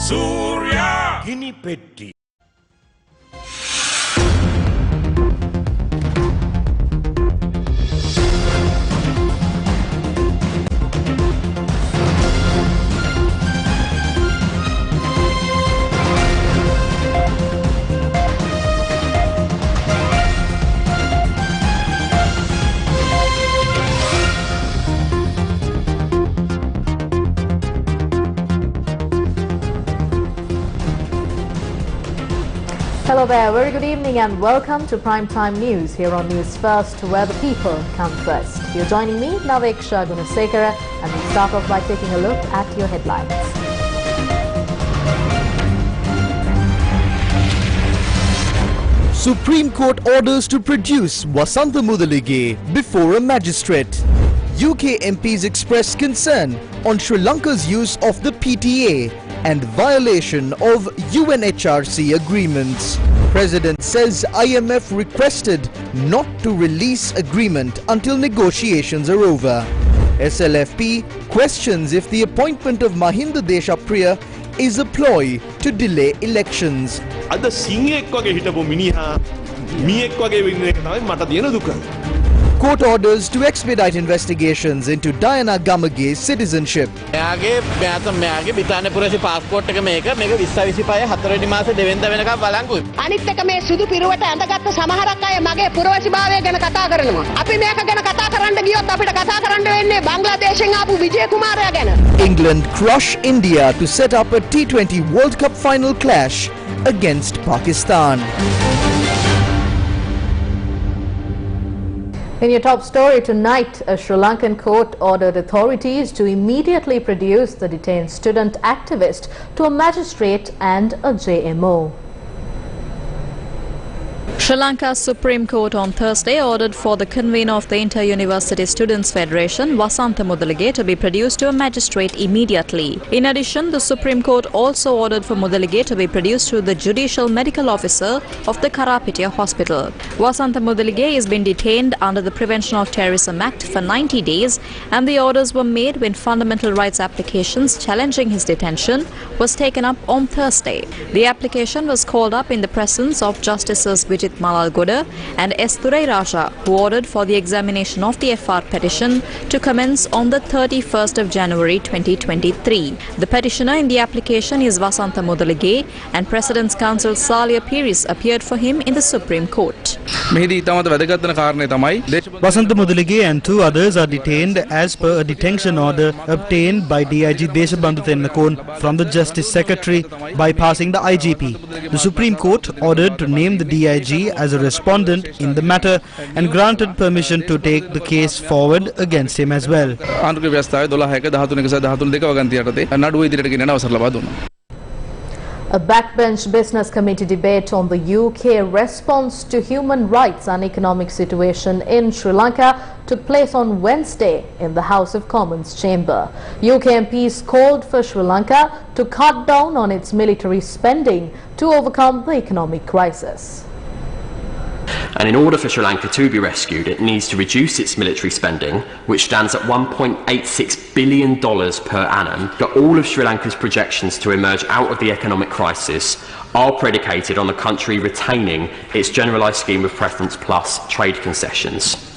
Surya Gini Petti. Hello there, very good evening and welcome to Primetime News here on Newsfirst, where the people come first. You're joining me, Naveksha Gunasekara, and we start off by taking a look at your headlines. Supreme Court orders to produce Wasantha Mudalige before a magistrate. UK MPs express concern on Sri Lanka's use of the PTA and violation of UNHRC agreements. President says IMF requested not to release agreement until negotiations are over. SLFP questions if the appointment of Mahinda Deshapriya is a ploy to delay elections. Court orders to expedite investigations into Diana Gamage's citizenship. England crush India to set up a T20 World Cup final clash against Pakistan. In your top story tonight, a Sri Lankan court ordered authorities to immediately produce the detained student activist to a magistrate and a JMO. Sri Lanka's Supreme Court on Thursday ordered for the convener of the Inter-University Students' Federation, Wasantha Mudalige, to be produced to a magistrate immediately. In addition, the Supreme Court also ordered for Mudalige to be produced to the Judicial Medical Officer of the Karapitiya Hospital. Wasantha Mudalige has been detained under the Prevention of Terrorism Act for 90 days, and the orders were made when fundamental rights applications challenging his detention was taken up on Thursday. The application was called up in the presence of Justices Vijit Malalgoda and S. Thurai Raja, who ordered for the examination of the FR petition to commence on the 31st of January 2023. The petitioner in the application is Wasantha Mudalige, and President's Counsel Salia Piris appeared for him in the Supreme Court. Wasantha Mudalige and two others are detained as per a detention order obtained by DIG Deshabandhu Tennakon from the Justice Secretary bypassing the IGP. The Supreme Court ordered to name the DIG as a respondent in the matter and granted permission to take the case forward against him as well. A Backbench Business Committee debate on the UK response to human rights and economic situation in Sri Lanka took place on Wednesday in the House of Commons chamber. UK MPs called for Sri Lanka to cut down on its military spending to overcome the economic crisis. And in order for Sri Lanka to be rescued, it needs to reduce its military spending, which stands at $1.86 billion per annum. But all of Sri Lanka's projections to emerge out of the economic crisis are predicated on the country retaining its generalised scheme of preference plus trade concessions.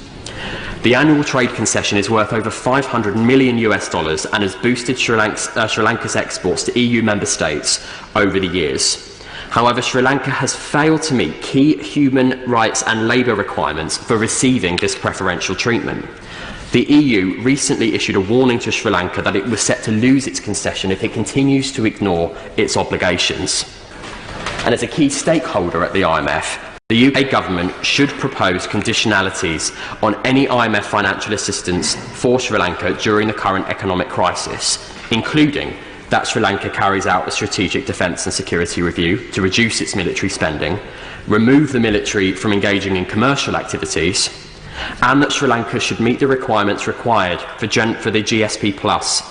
The annual trade concession is worth over $500 million and has boosted Sri Lanka's exports to EU member states over the years. However, Sri Lanka has failed to meet key human rights and labour requirements for receiving this preferential treatment. The EU recently issued a warning to Sri Lanka that it was set to lose its concession if it continues to ignore its obligations. And as a key stakeholder at the IMF, the UK government should propose conditionalities on any IMF financial assistance for Sri Lanka during the current economic crisis, including that Sri Lanka carries out a strategic defence and security review to reduce its military spending, remove the military from engaging in commercial activities, and that Sri Lanka should meet the requirements required for the GSP Plus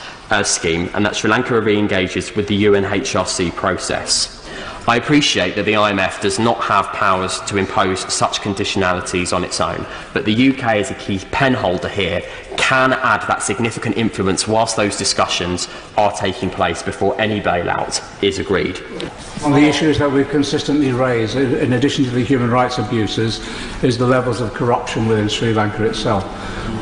scheme, and that Sri Lanka re-engages with the UNHRC process. I appreciate that the IMF does not have powers to impose such conditionalities on its own, but the UK as a key penholder here can add that significant influence whilst those discussions are taking place before any bailout is agreed. One of the issues that we've consistently raised, in addition to the human rights abuses, is the levels of corruption within Sri Lanka itself.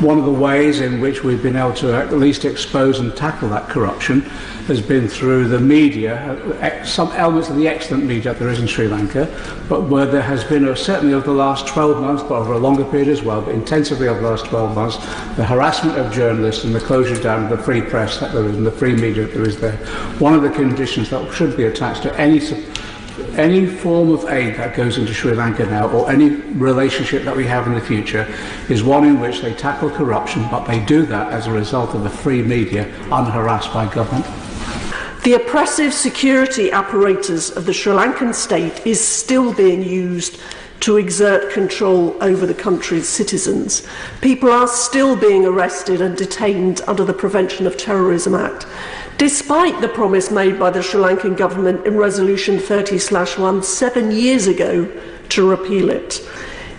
One of the ways in which we've been able to at least expose and tackle that corruption has been through the media, some elements of the excellent media there is in Sri Lanka, but where there has been, certainly over the last 12 months, but over a longer period as well, but intensively over the last 12 months, the harassment of journalists and the closure down of the free press that there is and the free media that there is there. One of the conditions that should be attached to any form of aid that goes into Sri Lanka now, or any relationship that we have in the future, is one in which they tackle corruption, but they do that as a result of the free media, unharassed by government. The oppressive security apparatus of the Sri Lankan state is still being used to exert control over the country's citizens. People are still being arrested and detained under the Prevention of Terrorism Act, despite the promise made by the Sri Lankan government in Resolution 30/1 7 years ago to repeal it.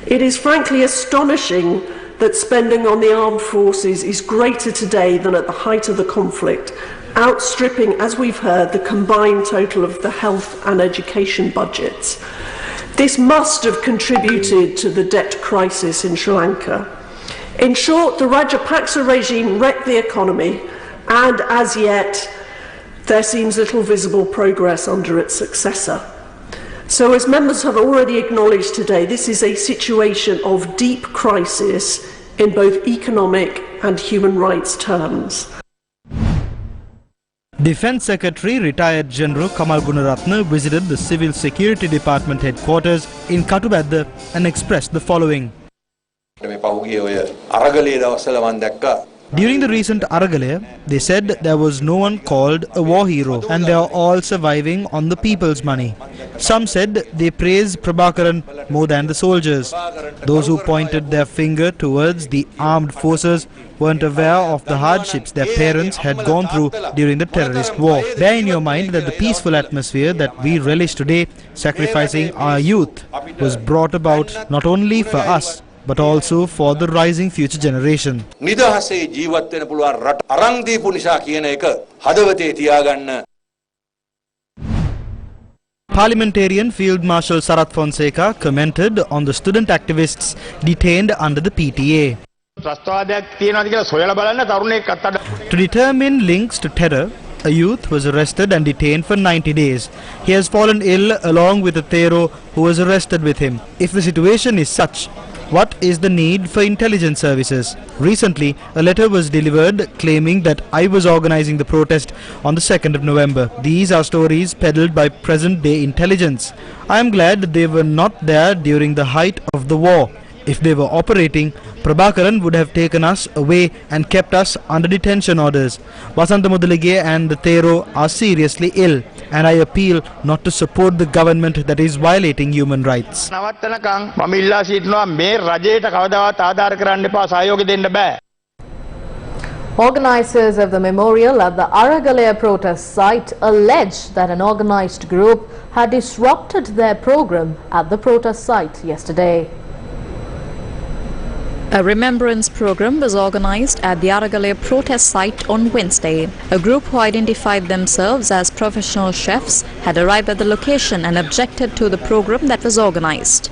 It is frankly astonishing that spending on the armed forces is greater today than at the height of the conflict, outstripping, as we've heard, the combined total of the health and education budgets. This must have contributed to the debt crisis in Sri Lanka. In short, the Rajapaksa regime wrecked the economy, and as yet, there seems little visible progress under its successor. So, as members have already acknowledged today, this is a situation of deep crisis in both economic and human rights terms. Defence Secretary retired General Kamal Gunaratne visited the Civil Security Department headquarters in Katubadda and expressed the following. During the recent Aragalia, they said there was no one called a war hero and they are all surviving on the people's money. Some said they praised Prabhakaran more than the soldiers. Those who pointed their finger towards the armed forces weren't aware of the hardships their parents had gone through during the terrorist war. Bear in your mind that the peaceful atmosphere that we relish today, sacrificing our youth, was brought about not only for us, but also for the rising future generation. Parliamentarian Field Marshal Sarath Fonseca commented on the student activists detained under the PTA. To determine links to terror, a youth was arrested and detained for 90 days. He has fallen ill along with a Thero who was arrested with him. If the situation is such, what is the need for intelligence services? Recently, a letter was delivered claiming that I was organizing the protest on the 2nd of November. These are stories peddled by present-day intelligence. I am glad that they were not there during the height of the war. If they were operating, Prabhakaran would have taken us away and kept us under detention orders. Wasantha Mudalige and the Thero are seriously ill, and I appeal not to support the government that is violating human rights. Organisers of the memorial at the Aragalia protest site allege that an organised group had disrupted their program at the protest site yesterday. A remembrance program was organised at the Aragalia protest site on Wednesday. A group who identified themselves as professional chefs had arrived at the location and objected to the program that was organised.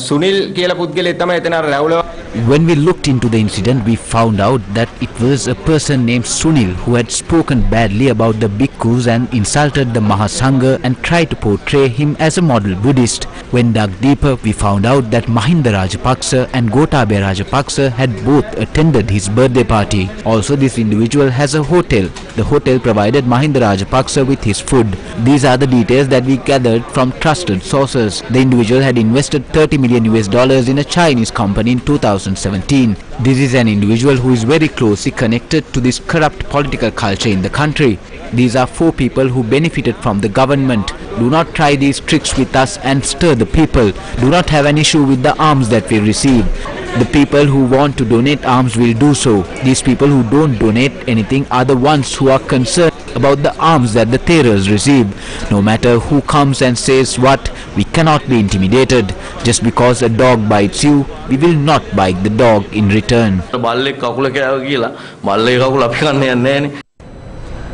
Sunil කියලා පුද්ගලයෙක් තමයි එතන රැවුල. When we looked into the incident, we found out that it was a person named Sunil who had spoken badly about the bhikkhus and insulted the Mahasangha and tried to portray him as a model Buddhist. When dug deeper, we found out that Mahinda Rajapaksa and Gotabaya Rajapaksa had both attended his birthday party. Also, this individual has a hotel. The hotel provided Mahinda Rajapaksa with his food. These are the details that we gathered from trusted sources. The individual had invested $30 million in a Chinese company in 2017. This is an individual who is very closely connected to this corrupt political culture in the country. These are 4 people who benefited from the government. Do not try these tricks with us and stir the people. Do not have an issue with the arms that we receive. The people who want to donate arms will do so. These people who don't donate anything are the ones who are concerned about the arms that the terrors receive. No matter who comes and says what, we cannot be intimidated. Just because a dog bites you, we will not bite the dog in return.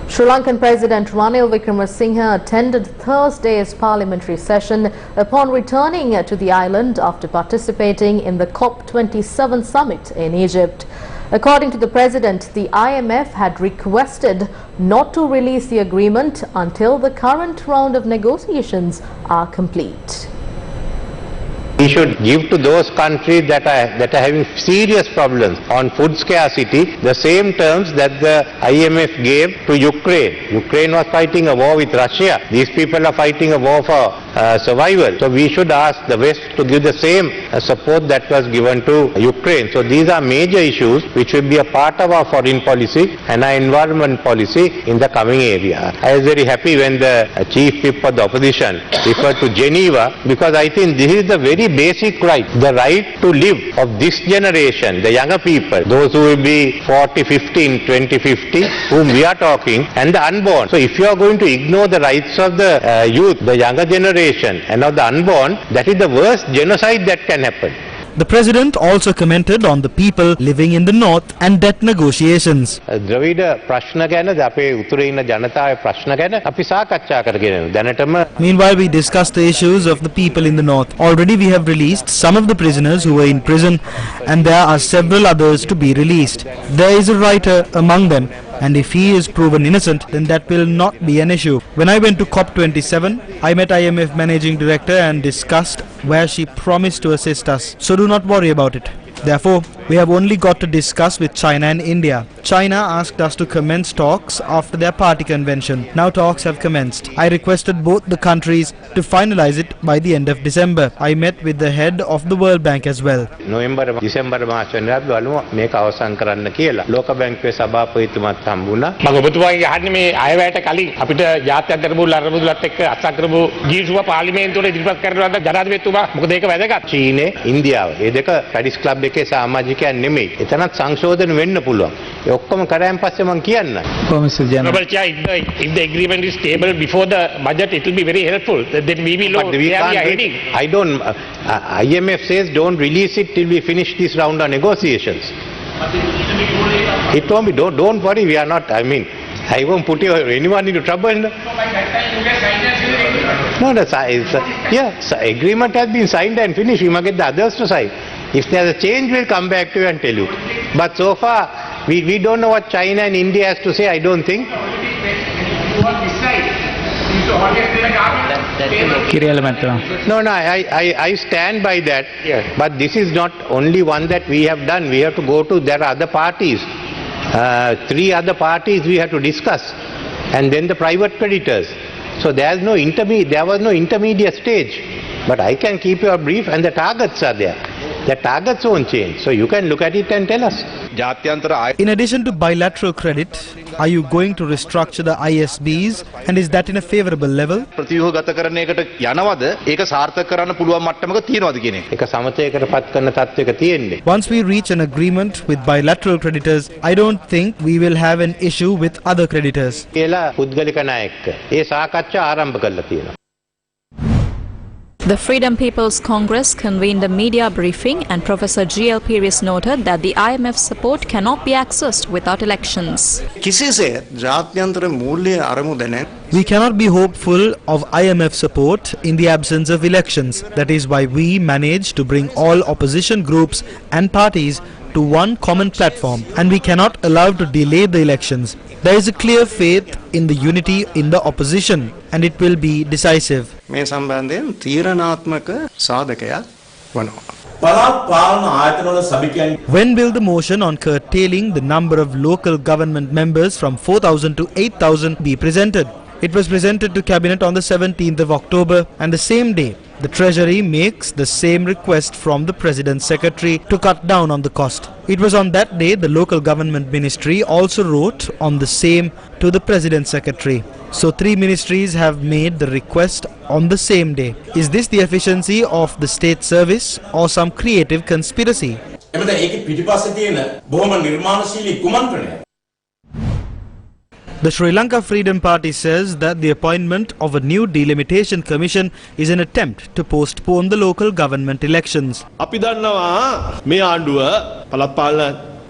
Sri Lankan President Ranil Wickremesinghe attended Thursday's parliamentary session upon returning to the island after participating in the COP27 summit in Egypt. According to the President, the IMF had requested not to release the agreement until the current round of negotiations are complete. We should give to those countries that are having serious problems on food scarcity the same terms that the IMF gave to Ukraine. Ukraine was fighting a war with Russia. These people are fighting a war for survival. So we should ask the West to give the same support that was given to Ukraine. So these are major issues which will be a part of our foreign policy and our environment policy in the coming area. I was very happy when the chief whip of the opposition referred to Geneva, because I think this is the very basic right, the right to live of this generation, the younger people, those who will be 40, 15, 20, 50, whom we are talking, and the unborn. So if you are going to ignore the rights of the youth, the younger generation, and of the unborn, that is the worst genocide that can happen. The President also commented on the people living in the north and debt negotiations. Meanwhile, we discussed the issues of the people in the north. Already we have released some of the prisoners who were in prison, and there are several others to be released. There is a writer among them, and if he is proven innocent, then that will not be an issue. When I went to COP27, I met IMF Managing Director and discussed where she promised to assist us. So do not worry about it. Therefore, we have only got to discuss with China and India. China asked us to commence talks after their party convention. Now talks have commenced. I requested both the countries to finalize it by the end of December. I met with the head of the World Bank as well. November, December මාසෙන්වත් බලමු මේක අවසන් කරන්න කියලා. ලෝක බැංකුවේ සභාපතිතුමත් හම්බුණා. මම ඔබතුමාගේ අහන්නේ මේ අයවැයට කලින් අපිට ජාත්‍යන්තර අරමුදල් අරමුදලත් එක්ක අත්සන්කරපු ජීවිසුව පාර්ලිමේන්තුවේ ඉදිරිපත් කරනවාද ජනාධිපතිතුමා? මොකද ඒක වැදගත්. චීනය, ඉන්දියාව. මේ දෙක පැරිස් ක්ලබ් එකේ සමාජිකයන් නෙමෙයි. එතනත් සංශෝධන වෙන්න පුළුවන්. ඒ ඔක්කොම කරායින් පස්සේ මම කියන්න. Honorable Chair, if the agreement is stable before the budget, it will be very helpful. Then we will know where we are heading. I don't. IMF says don't release it till we finish this round of negotiations. It won't be. Don't worry. We are not. I mean, I won't put anyone into trouble. No, agreement has been signed and finished. We must get the others to sign. If there's a change, we'll come back to you and tell you. But so far, we don't know what China and India has to say, I don't think. No, I stand by that. But this is not only one that we have done. We have to go to, there are other parties. 3 other parties we have to discuss. And then the private creditors. So there was no intermediate stage. But I can keep you brief, and the targets are there. The targets won't change. So you can look at it and tell us. In addition to bilateral credit, are you going to restructure the ISBs, and is that in a favorable level? Once we reach an agreement with bilateral creditors, I don't think we will have an issue with other creditors. The Freedom People's Congress convened a media briefing and Professor G.L. Pires noted that the IMF's support cannot be accessed without elections. We cannot be hopeful of IMF support in the absence of elections. That is why we managed to bring all opposition groups and parties to one common platform, and we cannot allow to delay the elections. There is a clear faith in the unity in the opposition, and it will be decisive. When will the motion on curtailing the number of local government members from 4,000 to 8,000 be presented? It was presented to Cabinet on the 17th of October, and the same day the Treasury makes the same request from the President's Secretary to cut down on the cost. It was on that day the local government ministry also wrote on the same to the President's Secretary. So 3 ministries have made the request on the same day. Is this the efficiency of the state service or some creative conspiracy? The Sri Lanka Freedom Party says that the appointment of a new delimitation commission is an attempt to postpone the local government elections.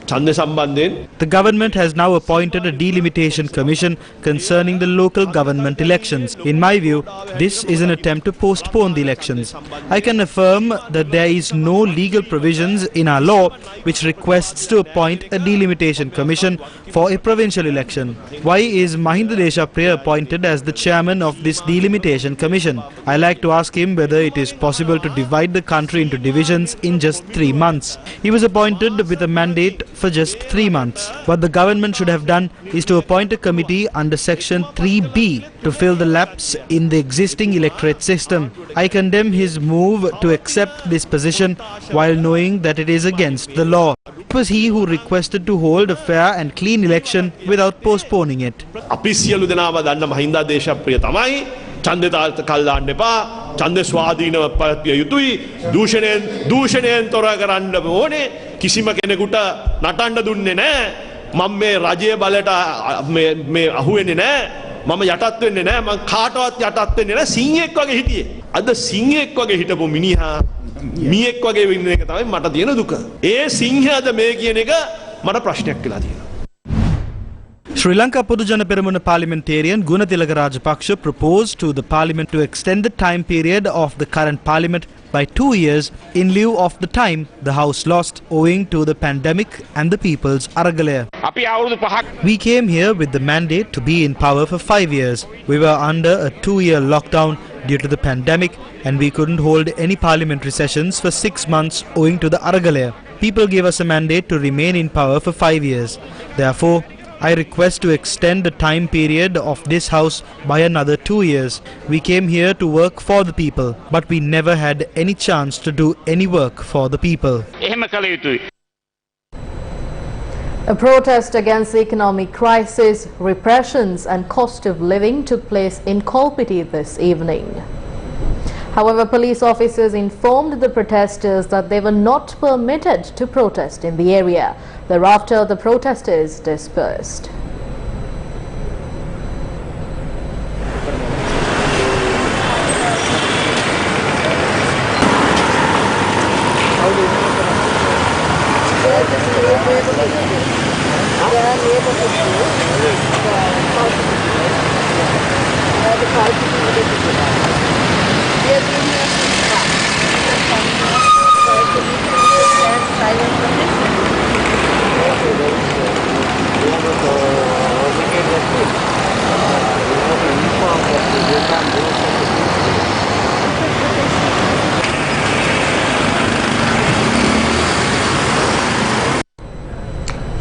The government has now appointed a delimitation commission concerning the local government elections. In my view, this is an attempt to postpone the elections. I can affirm that there is no legal provisions in our law which requests to appoint a delimitation commission for a provincial election. Why is Mahinda Deshapriya appointed as the chairman of this delimitation commission? I like to ask him whether it is possible to divide the country into divisions in just 3 months. He was appointed with a mandate for just 3 months. What the government should have done is to appoint a committee under Section 3B to fill the lapse in the existing electorate system. I condemn his move to accept this position while knowing that it is against the law. It was he who requested to hold a fair and clean election without postponing it. ඡන්දතාවත කල්ලාන්න එපා ඡන්ද ස්වාධීනව පැවැත්විය යුතුයි දූෂණයෙන් තොර කරන්න ඕනේ කිසිම කෙනෙකුට නටන්න දුන්නේ නැහැ මම මේ රජයේ බලයට මේ අහුවෙන්නේ නැහැ මම යටත් වෙන්නේ නැහැ මම කාටවත් යටත් වෙන්නේ නැහැ සිංහෙක් වගේ හිටියේ අද සිංහෙක් වගේ හිටපු මිනිහා මියෙක් වගේ වෙන්න එක තමයි මට තියෙන දුක ඒ සිංහයාද මේ කියන එක මට ප්‍රශ්නයක් වෙලා තියෙනවා. Sri Lanka Podujana Peramuna parliamentarian Gunatilaka Rajapaksa proposed to the parliament to extend the time period of the current parliament by 2 years in lieu of the time the house lost owing to the pandemic and the people's Aragalia. We came here with the mandate to be in power for 5 years. We were under a 2-year lockdown due to the pandemic and we couldn't hold any parliamentary sessions for 6 months owing to the Aragalia. People gave us a mandate to remain in power for 5 years. Therefore, I request to extend the time period of this house by another 2 years. We came here to work for the people, but we never had any chance to do any work for the people. A protest against the economic crisis, repressions and cost of living took place in Kolpiti this evening. However, police officers informed the protesters that they were not permitted to protest in the area. Thereafter, the protesters dispersed.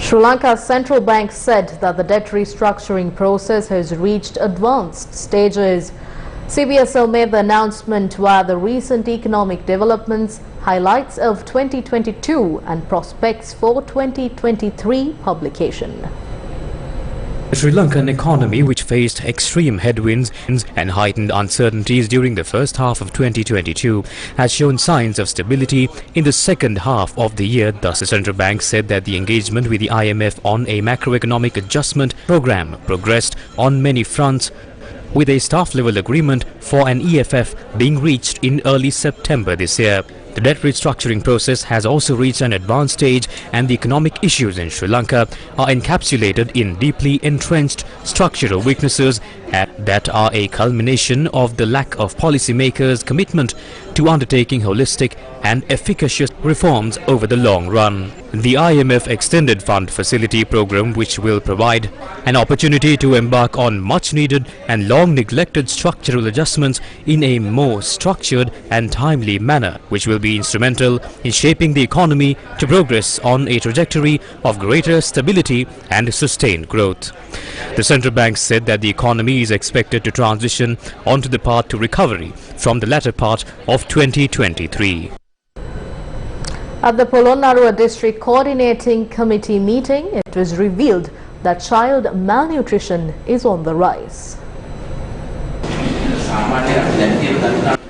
Sri Lanka's central bank said that the debt restructuring process has reached advanced stages. CBSL made the announcement via the recent economic developments, highlights of 2022 and prospects for 2023 publication. The Sri Lankan economy, which faced extreme headwinds and heightened uncertainties during the first half of 2022, has shown signs of stability in the second half of the year. Thus, the central bank said that the engagement with the IMF on a macroeconomic adjustment program progressed on many fronts, with a staff-level agreement for an EFF being reached in early September this year. The debt restructuring process has also reached an advanced stage, and the economic issues in Sri Lanka are encapsulated in deeply entrenched structural weaknesses that are a culmination of the lack of policymakers' commitment to undertaking holistic and efficacious reforms over the long run. The IMF Extended Fund Facility program, which will provide an opportunity to embark on much-needed and long-neglected structural adjustments in a more structured and timely manner, which will be instrumental in shaping the economy to progress on a trajectory of greater stability and sustained growth. The central bank said that the economy is expected to transition onto the path to recovery from the latter part of 2023. At the Polonnaruwa District Coordinating Committee meeting, it was revealed that child malnutrition is on the rise.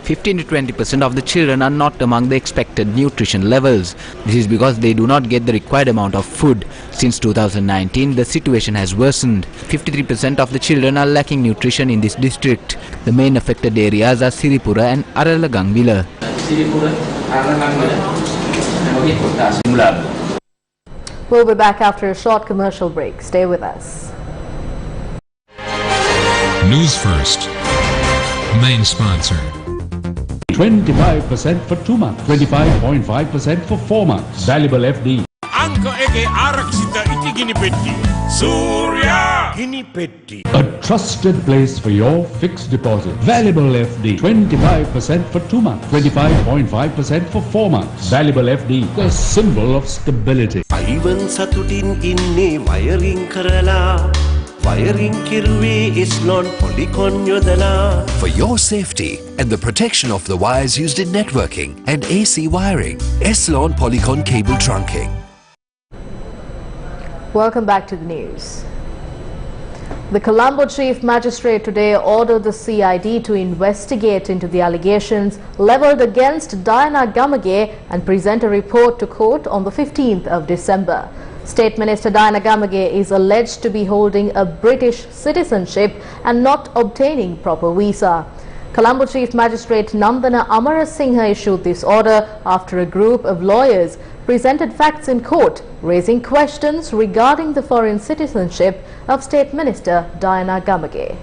15 to 20% of the children are not among the expected nutrition levels. This is because they do not get the required amount of food. Since 2019, the situation has worsened. 53% of the children are lacking nutrition in this district. The main affected areas are Siripura and Aragalia. We'll be back after a short commercial break. Stay with us. News First, main sponsor. 25% for 2 months, 25.5% for 4 months. Valuable FD. A trusted place for your fixed deposit. Valuable FD. 25% for 2 months, 25.5% for 4 months. Valuable FD, the symbol of stability. For your safety and the protection of the wires used in networking and AC wiring, Eslon Polycon cable trunking. Welcome back to the news. The Colombo Chief Magistrate today ordered the CID to investigate into the allegations levelled against Diana Gamage and present a report to court on the 15th of December. State Minister Diana Gamage is alleged to be holding a British citizenship and not obtaining proper visa. Colombo Chief Magistrate Nandana Amarasinghe issued this order after a group of lawyers presented facts in court, raising questions regarding the foreign citizenship of State Minister Diana Gamage.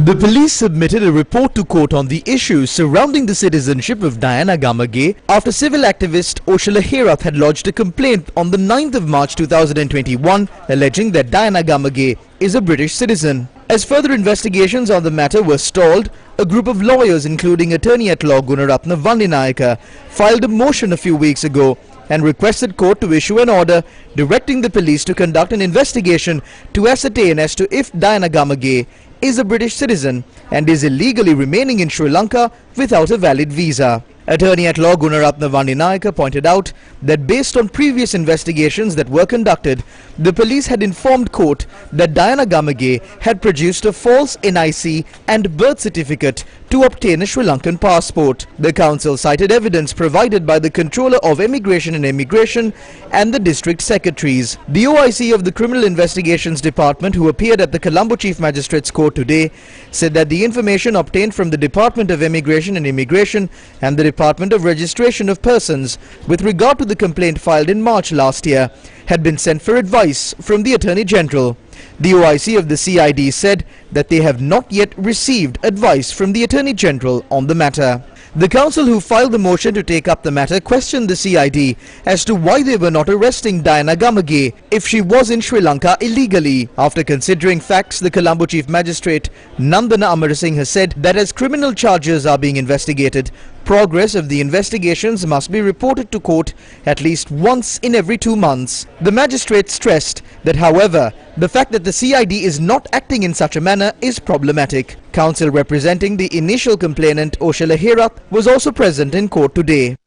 The police submitted a report to court on the issues surrounding the citizenship of Diana Gamage after civil activist Oshala Herath had lodged a complaint on the 9th of March 2021 alleging that Diana Gamage is a British citizen. As further investigations on the matter were stalled, a group of lawyers including Attorney at Law Gunaratna Vandinayaka filed a motion a few weeks ago and requested court to issue an order directing the police to conduct an investigation to ascertain as to if Diana Gamage is a British citizen and is illegally remaining in Sri Lanka without a valid visa. Attorney at Law Gunaratna Vandinayaka pointed out that based on previous investigations that were conducted, the police had informed court that Diana Gamage had produced a false NIC and birth certificate to obtain a Sri Lankan passport. The council cited evidence provided by the Controller of Immigration and Immigration and the District Secretaries. The OIC of the Criminal Investigations Department, who appeared at the Colombo Chief Magistrates Court today, said that the information obtained from the Department of Immigration and Immigration and the Department of Registration of Persons with regard to the complaint filed in March last year had been sent for advice from the Attorney General. The OIC of the CID said that they have not yet received advice from the Attorney General on the matter. The council who filed the motion to take up the matter questioned the CID as to why they were not arresting Diana Gamage if she was in Sri Lanka illegally. After considering facts, the Colombo Chief Magistrate Nandana Amarasinghe has said that as criminal charges are being investigated, progress of the investigations must be reported to court at least once in every 2 months. The magistrate stressed that, however, the fact that the CID is not acting in such a manner is problematic. Counsel representing the initial complainant Oshala Herath was also present in court today.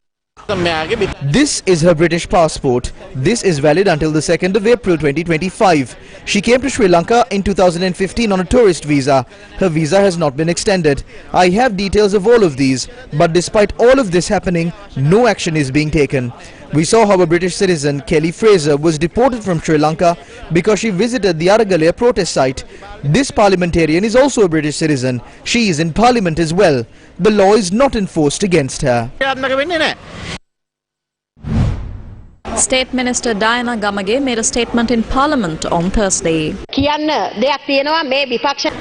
This is her British passport. This is valid until the 2nd of April 2025. She came to Sri Lanka in 2015 on a tourist visa. Her visa has not been extended. I have details of all of these, but despite all of this happening, no action is being taken. We saw how a British citizen, Kelly Fraser, was deported from Sri Lanka because she visited the Aragalia protest site. This parliamentarian is also a British citizen. She is in parliament as well. The law is not enforced against her. State Minister Diana Gamage made a statement in Parliament on Thursday.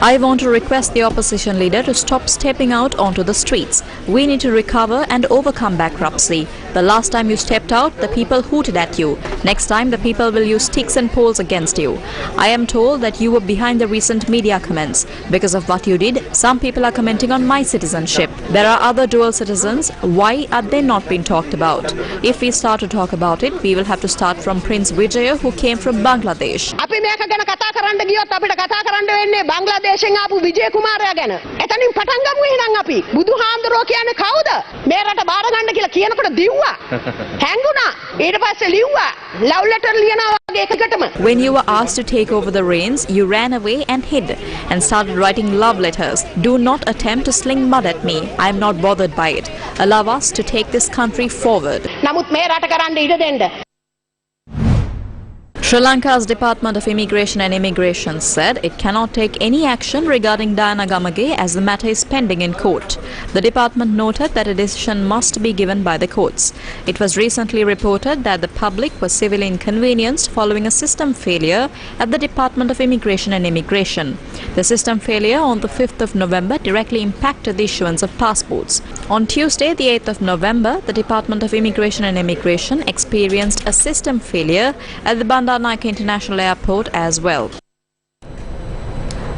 I want to request the opposition leader to stop stepping out onto the streets. We need to recover and overcome bankruptcy. The last time you stepped out, the people hooted at you. Next time, the people will use sticks and poles against you. I am told that you were behind the recent media comments. Because of what you did, some people are commenting on my citizenship. There are other dual citizens. Why are they not being talked about? If we start to talk about it, we will have to start from Prince Vijaya, who came from Bangladesh. When you were asked to take over the reins, you ran away and hid and started writing love letters. Do not attempt to sling mud at me. I am not bothered by it. Allow us to take this country forward. Sri Lanka's Department of Immigration and Immigration said it cannot take any action regarding Diana Gamage as the matter is pending in court. The department noted that a decision must be given by the courts. It was recently reported that the public was severely inconvenienced following a system failure at the Department of Immigration and Immigration. The system failure on the 5th of November directly impacted the issuance of passports. On Tuesday, the 8th of November, the Department of Immigration and Immigration experienced a system failure at the Bandar Nike International Airport as well.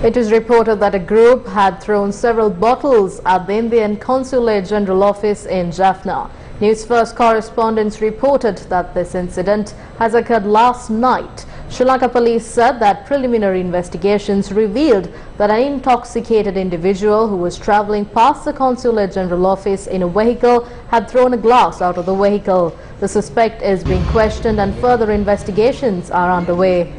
It is reported that a group had thrown several bottles at the Indian Consulate General Office in Jaffna. Newsfirst correspondents reported that this incident has occurred last night. Sri Lanka police said that preliminary investigations revealed that an intoxicated individual who was travelling past the Consulate General Office in a vehicle had thrown a glass out of the vehicle. The suspect is being questioned and further investigations are underway.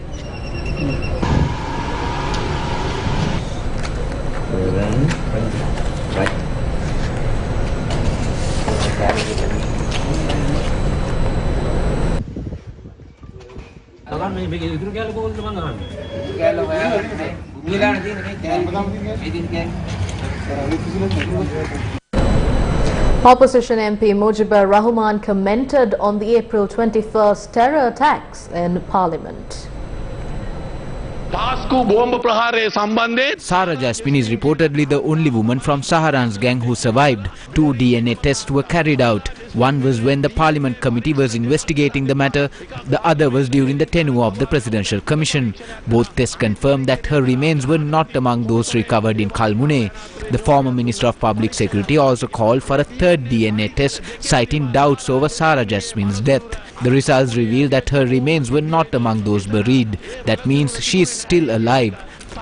Opposition MP Mujibur Rahman commented on the April 21st terror attacks in Parliament. Sara Jasmine is reportedly the only woman from Saharan's gang who survived. 2 DNA tests were carried out. One was when the Parliament Committee was investigating the matter. The other was during the tenure of the Presidential Commission. Both tests confirmed that her remains were not among those recovered in Kalmune. The former Minister of Public Security also called for a 3rd DNA test, citing doubts over Sara Jasmine's death. The results revealed that her remains were not among those buried. That means she is still alive.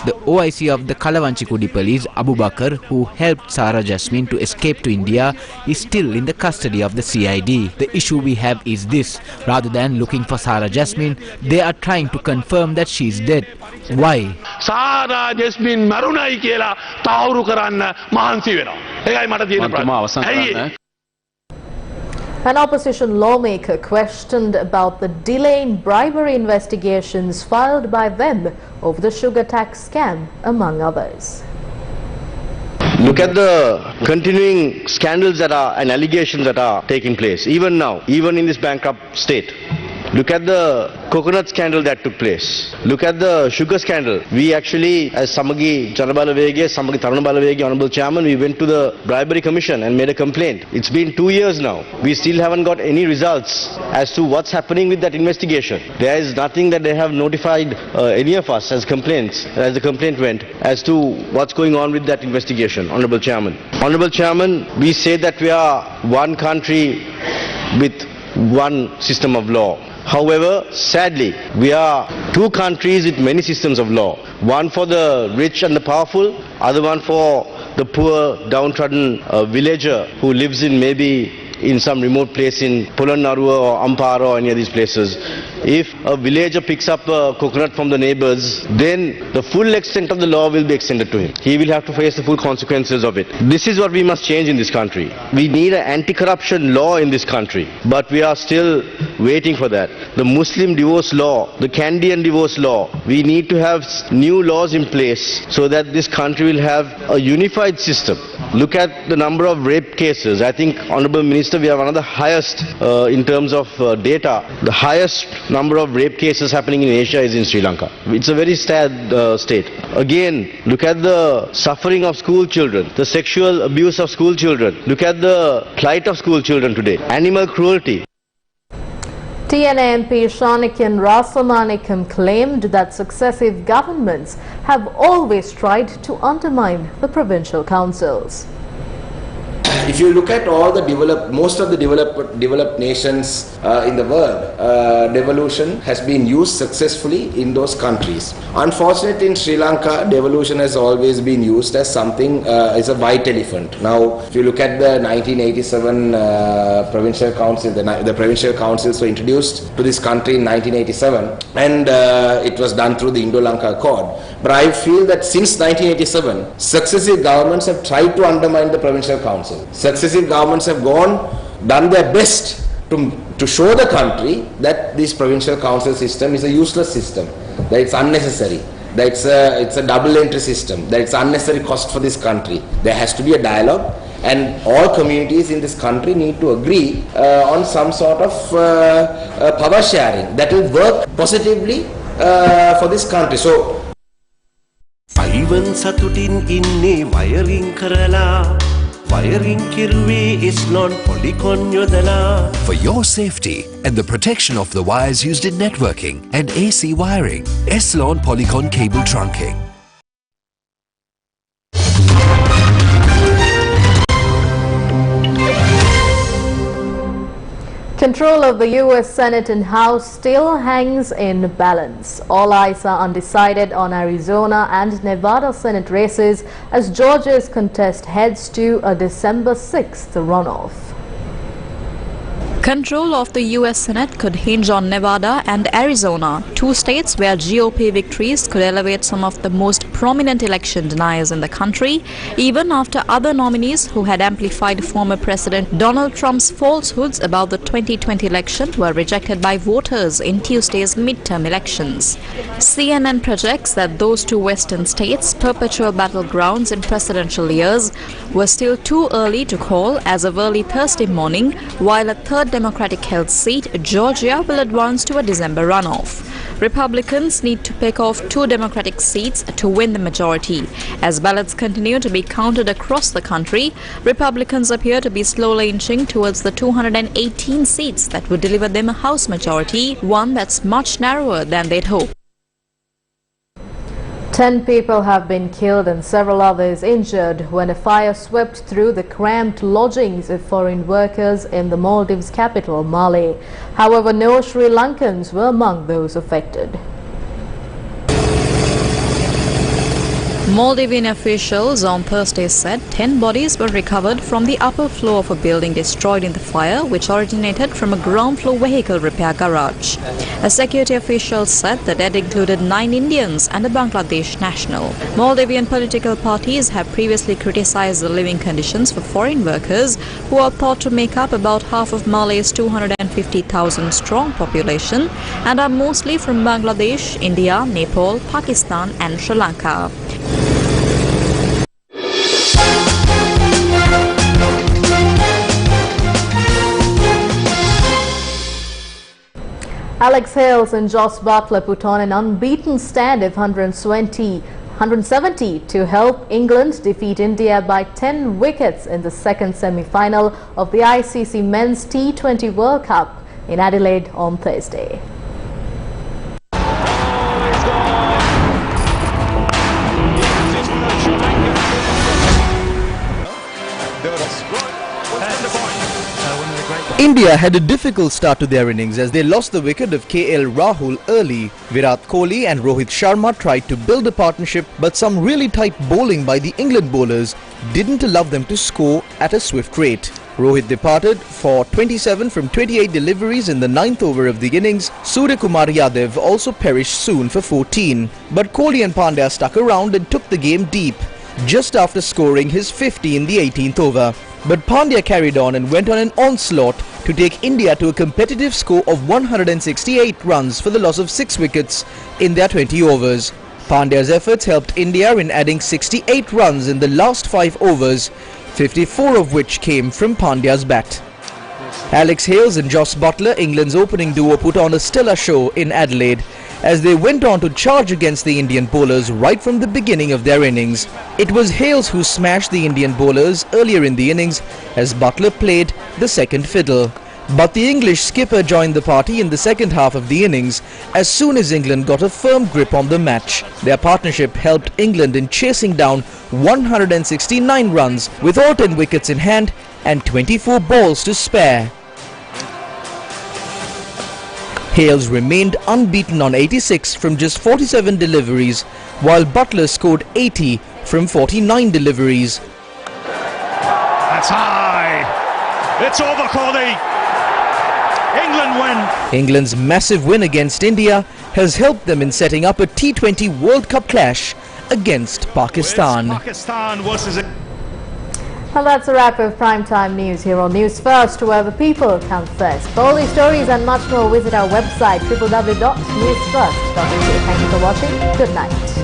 The OIC of the Kalawanchikudi police, Abu Bakr, who helped Sara Jasmine to escape to India, is still in the custody of the CID. The issue we have is this: rather than looking for Sara Jasmine, they are trying to confirm that she is dead. Why? Sara Jasmine marunai කියලා තාවුරු කරන්න මහන්සි වෙනවා. ඒකයි මට තියෙන ප්‍රශ්නේ. An opposition lawmaker questioned about the delay in bribery investigations filed by them over the sugar tax scam, among others. Look at the continuing scandals that are and allegations that are taking place, even now, even in this bankrupt state. Look at the coconut scandal that took place. Look at the sugar scandal. We actually, as Samagi Janabalavege, Samagi Tarunabalavege, Honorable Chairman, we went to the Bribery Commission and made a complaint. It's been 2 years now. We still haven't got any results as to what's happening with that investigation. There is nothing that they have notified any of us as complaints, as the complaint went, as to what's going on with that investigation, Honorable Chairman. Honorable Chairman, we say that we are one country with one system of law. However, sadly, we are 2 countries with many systems of law. One for the rich and the powerful, other one for the poor, downtrodden villager who lives in maybe in some remote place in Polonnaruwa or Ampara or any of these places, if a villager picks up a coconut from the neighbors, then the full extent of the law will be extended to him. He will have to face the full consequences of it. This is what we must change in this country. We need an anti-corruption law in this country, but we are still waiting for that. The Muslim divorce law, the Candian divorce law, we need to have new laws in place so that this country will have a unified system. Look at the number of rape cases. I think, Honourable Minister, we are one of the highest in terms of data. The highest number of rape cases happening in Asia is in Sri Lanka. It's a very sad state. Again, look at the suffering of school children, the sexual abuse of school children. Look at the plight of school children today. Animal cruelty. TNA MP Shanikan Rasamanikam claimed that successive governments have always tried to undermine the provincial councils. If you look at all the most of the developed nations in the world, devolution has been used successfully in those countries. Unfortunately, in Sri Lanka, devolution has always been used as something, as a white elephant. Now, if you look at the 1987 Provincial Council, the Provincial Councils were introduced to this country in 1987, and it was done through the Indo-Lanka Accord. But I feel that since 1987, successive governments have tried to undermine the Provincial Council. Successive governments have done their best to show the country that this provincial council system is a useless system, that it's unnecessary, that it's a double entry system, that it's unnecessary cost for this country. There has to be a dialogue, and all communities in this country need to agree on some sort of power sharing that will work positively for this country. So Ivan Satutin inne wiring karala. Wiring kiruwe Eslon polycon yodala. For your safety and the protection of the wires used in networking and AC wiring, Eslon Polycon cable trunking. Control of the US Senate and House still hangs in balance. All eyes are undecided on Arizona and Nevada Senate races as Georgia's contest heads to a December 6th runoff. Control of the US Senate could hinge on Nevada and Arizona, two states where GOP victories could elevate some of the most prominent election deniers in the country, even after other nominees who had amplified former President Donald Trump's falsehoods about the 2020 election were rejected by voters in Tuesday's midterm elections. CNN projects that those two western states, perpetual battlegrounds in presidential years, were still too early to call as of early Thursday morning, while a third Democratic-held seat, Georgia, will advance to a December runoff. Republicans need to pick off two Democratic seats to win the majority. As ballots continue to be counted across the country, Republicans appear to be slowly inching towards the 218 seats that would deliver them a House majority, one that's much narrower than they'd hoped. 10 people have been killed and several others injured when a fire swept through the cramped lodgings of foreign workers in the Maldives capital, Male. However, no Sri Lankans were among those affected. Maldivian officials on Thursday said 10 bodies were recovered from the upper floor of a building destroyed in the fire, which originated from a ground floor vehicle repair garage. A security official said the dead included 9 Indians and a Bangladesh national. Maldivian political parties have previously criticized the living conditions for foreign workers, who are thought to make up about half of Male's 250,000 strong population and are mostly from Bangladesh, India, Nepal, Pakistan and Sri Lanka. Alex Hales and Joss Butler put on an unbeaten stand of 170 to help England defeat India by 10 wickets in the second semi-final of the ICC Men's T20 World Cup in Adelaide on Thursday. India had a difficult start to their innings as they lost the wicket of KL Rahul early. Virat Kohli and Rohit Sharma tried to build a partnership, but some really tight bowling by the England bowlers didn't allow them to score at a swift rate. Rohit departed for 27 from 28 deliveries in the 9th over of the innings. Surya Kumar Yadav also perished soon for 14. But Kohli and Pandya stuck around and took the game deep, just after scoring his 50 in the 18th over. But Pandya carried on and went on an onslaught to take India to a competitive score of 168 runs for the loss of 6 wickets in their 20 overs. Pandya's efforts helped India in adding 68 runs in the last 5 overs, 54 of which came from Pandya's bat. Alex Hales and Joss Buttler, England's opening duo, put on a stellar show in Adelaide as they went on to charge against the Indian bowlers right from the beginning of their innings. It was Hales who smashed the Indian bowlers earlier in the innings as Buttler played the second fiddle. But the English skipper joined the party in the second half of the innings as soon as England got a firm grip on the match. Their partnership helped England in chasing down 169 runs with all 10 wickets in hand and 24 balls to spare. Hales remained unbeaten on 86 from just 47 deliveries, while Buttler scored 80 from 49 deliveries. That's high. It's over, Kohli. England win. England's massive win against India has helped them in setting up a T20 World Cup clash against Pakistan. Well, that's a wrap of primetime news here on News First, where the people come first. For all these stories and much more, visit our website www.newsfirst.lk. Thank you for watching. Good night.